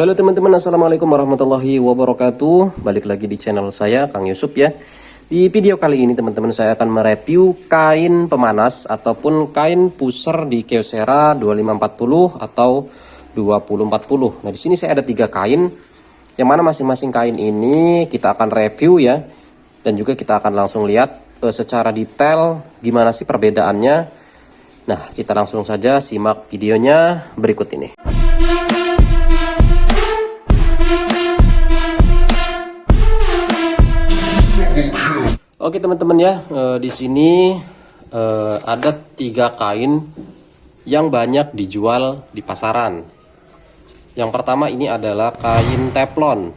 Halo teman-teman, assalamualaikum warahmatullahi wabarakatuh. Balik lagi di channel saya, Kang Yusuf ya. Di video kali ini teman-teman saya akan mereview kain pemanas ataupun kain pusar di Kyocera 2540 atau 2040. Nah di sini saya ada 3 kain, yang mana masing-masing kain ini kita akan review ya, dan juga kita akan langsung lihat secara detail gimana sih perbedaannya. Nah kita langsung saja simak videonya berikut ini. Oke teman-teman ya, di sini ada 3 kain yang banyak dijual di pasaran. Yang pertama ini adalah kain teflon.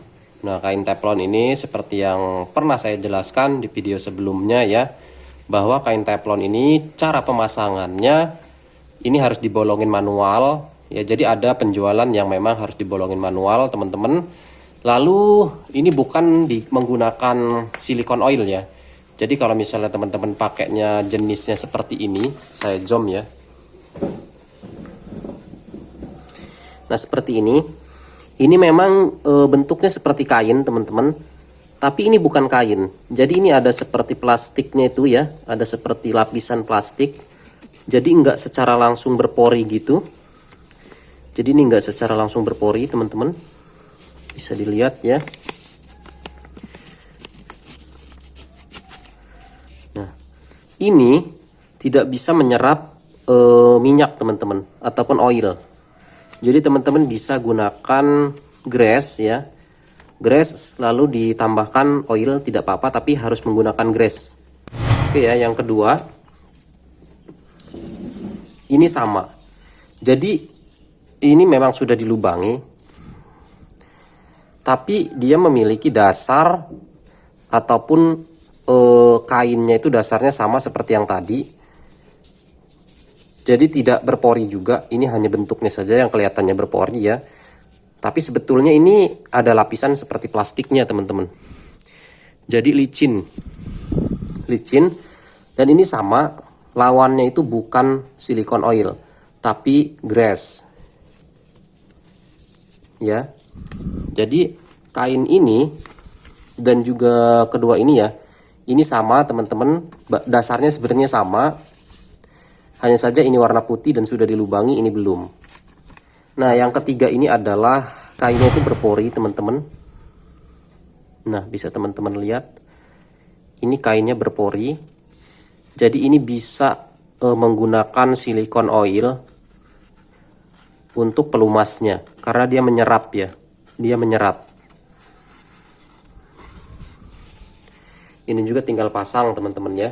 Nah kain teflon ini seperti yang pernah saya jelaskan di video sebelumnya ya, bahwa kain teflon ini cara pemasangannya ini harus dibolongin manual ya. Jadi ada penjualan yang memang harus dibolongin manual teman-teman. Lalu ini bukan menggunakan silikon oil ya. Jadi kalau misalnya teman-teman pakainya jenisnya seperti ini, saya zoom ya. Nah seperti ini memang bentuknya seperti kain teman-teman, tapi ini bukan kain. Jadi ini ada seperti plastiknya itu ya, ada seperti lapisan plastik. Jadi enggak secara langsung berpori gitu. Jadi ini enggak secara langsung berpori teman-teman, bisa dilihat ya. Ini tidak bisa menyerap minyak teman-teman ataupun oil. Jadi teman-teman bisa gunakan grease ya, grease lalu ditambahkan oil tidak apa-apa, tapi harus menggunakan grease. Oke ya, yang kedua ini sama. Jadi ini memang sudah dilubangi, tapi dia memiliki dasar ataupun kainnya itu dasarnya sama seperti yang tadi. Jadi tidak berpori juga. Ini hanya bentuknya saja yang kelihatannya berpori ya. Tapi sebetulnya ini ada lapisan seperti plastiknya teman-teman. Jadi licin. Dan ini sama, lawannya itu bukan silikon oil, tapi grease. Ya. Jadi kain ini dan juga kedua ini ya, ini sama teman-teman, dasarnya sebenarnya sama, hanya saja ini warna putih dan sudah dilubangi, ini belum. Nah yang ketiga ini adalah kainnya itu berpori teman-teman. Nah bisa teman-teman lihat, ini kainnya berpori. Jadi ini bisa menggunakan silikon oil untuk pelumasnya, karena dia menyerap ya, dia menyerap. Ini juga tinggal pasang teman-teman ya.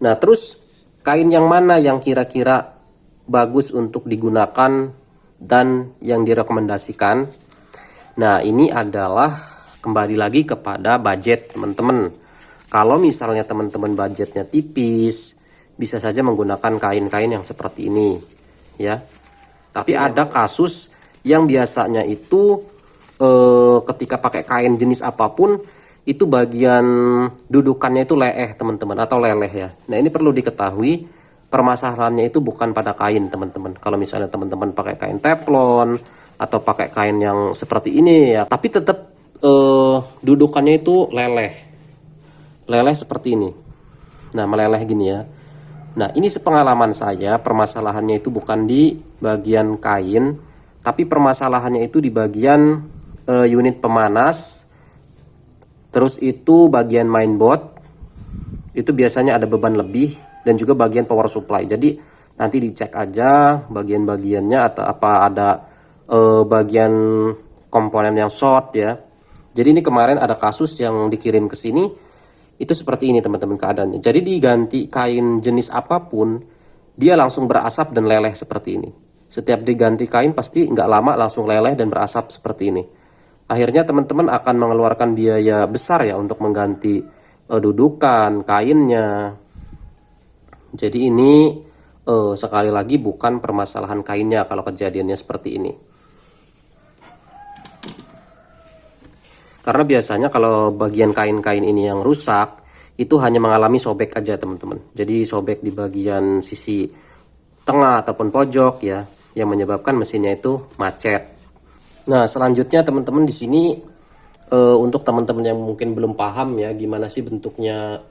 Nah terus kain yang mana yang kira-kira bagus untuk digunakan dan yang direkomendasikan? Nah ini adalah kembali lagi kepada budget teman-teman. Kalau misalnya teman-teman budgetnya tipis, bisa saja menggunakan kain-kain yang seperti ini ya. Tapi ada kasus yang biasanya itu ketika pakai kain jenis apapun itu bagian dudukannya itu leeh teman-teman, atau leleh ya. Nah ini perlu diketahui, permasalahannya itu bukan pada kain teman-teman. Kalau misalnya teman-teman pakai kain teflon atau pakai kain yang seperti ini ya, tapi tetap dudukannya itu leleh seperti ini. Nah meleleh gini ya. Nah ini sepengalaman saya, permasalahannya itu bukan di bagian kain, tapi permasalahannya itu di bagian unit pemanas. Terus itu bagian mainboard itu biasanya ada beban lebih, dan juga bagian power supply. Jadi nanti dicek aja bagian-bagiannya, atau apa ada bagian komponen yang short ya. Jadi ini kemarin ada kasus yang dikirim ke sini itu seperti ini teman-teman keadaannya. Jadi diganti kain jenis apapun, dia langsung berasap dan leleh seperti ini. Setiap diganti kain pasti nggak lama langsung leleh dan berasap seperti ini. Akhirnya teman-teman akan mengeluarkan biaya besar ya untuk mengganti dudukan kainnya. Jadi ini sekali lagi bukan permasalahan kainnya kalau kejadiannya seperti ini. Karena biasanya kalau bagian kain-kain ini yang rusak, itu hanya mengalami sobek aja teman-teman. Jadi sobek di bagian sisi tengah ataupun pojok ya. yang menyebabkan mesinnya itu macet. Nah, selanjutnya teman-teman di sini untuk teman-teman yang mungkin belum paham ya gimana sih bentuknya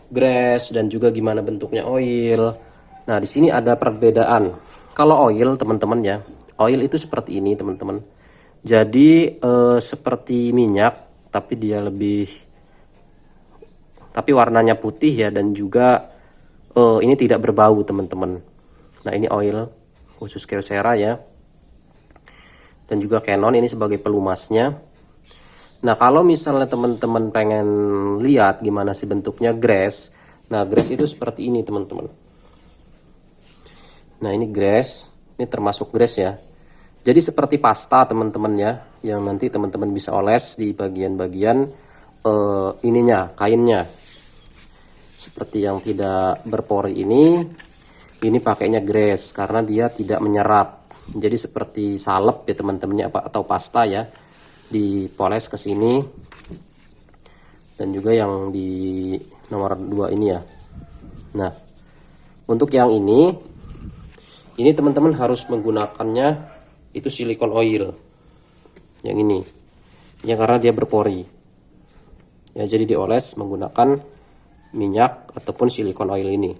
grease dan juga gimana bentuknya oil. Nah, di sini ada perbedaan. Kalau oil teman-teman ya, oil itu seperti ini teman-teman. Jadi seperti minyak tapi warnanya putih ya, dan juga ini tidak berbau teman-teman. Nah, ini oil khusus Kyocera ya, dan juga Canon ini sebagai pelumasnya. Nah, kalau misalnya teman-teman pengen lihat gimana sih bentuknya grease, nah grease itu seperti ini teman-teman. Nah, ini grease, ini termasuk grease ya. Jadi seperti pasta teman-teman ya, yang nanti teman-teman bisa oles di bagian-bagian ininya, kainnya. Seperti yang tidak berpori ini pakainya grease karena dia tidak menyerap. Jadi seperti salep ya teman-temannya, atau pasta ya, dipoles ke sini. Dan juga yang di nomor 2 ini ya. Nah, untuk yang ini teman-teman harus menggunakannya itu silikon oil. Yang ini. Ya, karena dia berpori. Ya, jadi dioles menggunakan minyak ataupun silikon oil ini.